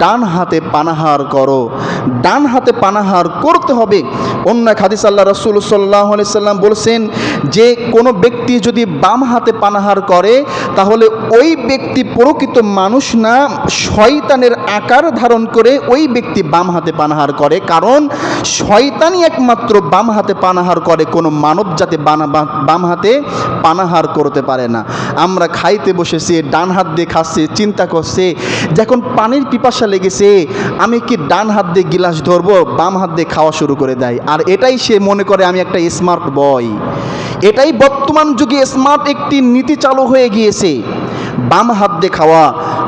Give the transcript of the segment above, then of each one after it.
ডান হাতে পানাহার করো, ডান হাতে পানাহার করতে হবে। অন্য এক হাদিস আল্লাহ রাসূল সাল্লাল্লাহু আলাইহি সাল্লাম বলেছেন যে কোনো ব্যক্তি যদি বাম হাতে পানাহার করে তাহলে ওই ব্যক্তি প্রকৃত মানুষ না, শয়তানের আকার ধারণ করে ওই ব্যক্তি বাম হাতে পানাহার করে। কারণ শয়তানই একমাত্র বাম হাতে পানাহার করে, কোনো মানব জাতি বাম হাতে পানাহার করতে পারে না। আমরা খাইতে বসেছি, ডান হাত দিয়ে খাচ্ছি, চিন্তা করছে যখন পানির পিপাসা লেগেছে আমি কি ডান হাত দিয়ে গিলাস ধরবো, বাম হাত দিয়ে খাওয়া শুরু করে দেয়। আর এটাই সে মনে করে আমি একটা স্মার্ট বয়। এটাই বর্তমান যুগে স্মার্ট একটি নীতি চালু হয়ে গিয়েছে, বাম হাত দিয়ে খাওয়া।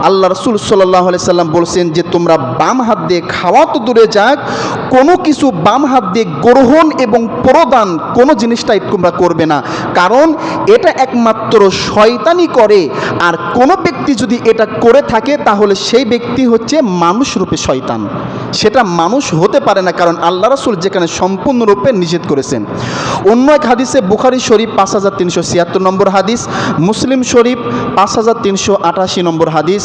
আল্লাহ রাসূল সাল্লাল্লাহু আলাইহি সাল্লাম বলছেন যে তোমরা বাম হাত দিয়ে খাওয়া তো দূরে যাক, কোনো কিছু বাম হাত দিয়ে গ্রহণ এবং প্রদান কোনো জিনিসটাই তোমরা করবে না, কারণ এটা একমাত্র শয়তানি করে। আর কোনো ব্যক্তি যদি এটা করে থাকে তাহলে সেই ব্যক্তি হচ্ছে মানুষ রূপে শয়তান, সেটা মানুষ হতে পারে না, কারণ আল্লাহ রাসূল যেখানে সম্পূর্ণরূপে নিষেধ করেছেন। অন্য এক হাদিসে বুখারী শরীফ 5376 নম্বর হাদিস, মুসলিম শরীফ 5388 নম্বর হাদিস,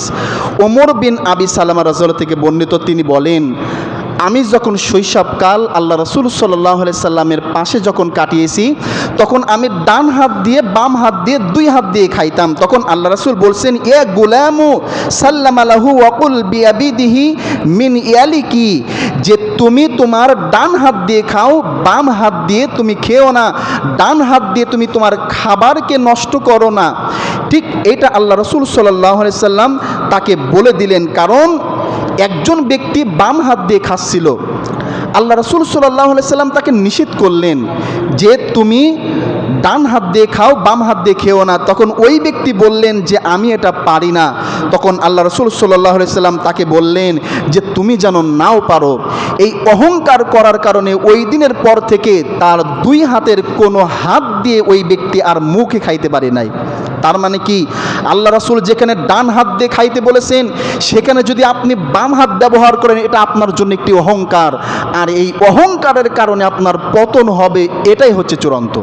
ওমর বিন আবি সালামা রাদিয়াল্লাহু থেকে বর্ণিত, তিনি বলেন আমি যখন শৈশবকাল আল্লাহ রাসূল সাল্লাল্লাহু আলাইহি সাল্লামের পাশে যখন কাটিয়েছি তখন আমি ডান হাত দিয়ে বাম হাত দিয়ে দুই হাত দিয়ে খাইতাম। তখন আল্লাহ রাসূল বলছেন ইয়া গুলামু সাল্লামা লাহু ওয়াকুল বিয়াবিদিহি মিন ইয়ালিকি, যে তুমি তোমার ডান হাত দিয়ে খাও, বাম হাত দিয়ে তুমি খেও না, ডান হাত দিয়ে তুমি তোমার খাবারকে নষ্ট করো না। ঠিক এটা আল্লাহ রাসূল সাল্লাল্লাহু আলাইহি সাল্লাম তাকে বলে দিলেন, কারণ একজন ব্যক্তি বাম হাত দিয়ে খাচ্ছিল, আল্লাহ রাসূল সাল্লাল্লাহু আলাইহি সাল্লাম তাকে নিষেধ করলেন যে তুমি ডান হাত দিয়ে খাও, বাম হাত দিয়ে খেও না। তখন ওই ব্যক্তি বললেন যে আমি এটা পারি না। তখন আল্লাহ রাসূল সাল্লাল্লাহু আলাইহি সাল্লাম তাকে বললেন যে তুমি যেন নাও পারো। এই অহংকার করার কারণে ওই দিনের পর থেকে তার দুই হাতের কোনো হাত দিয়ে ওই ব্যক্তি আর মুখে খাইতে পারে নাই। তার মানে কি, আল্লাহ রাসূল যেখানে ডান হাত দিয়ে খাইতে বলেছেন সেখানে যদি আপনি বাম হাত ব্যবহার করেন এটা আপনার জন্য একটি অহংকার, আর এই অহংকারের কারণে আপনার পতন হবে, এটাই হচ্ছে চূড়ান্ত।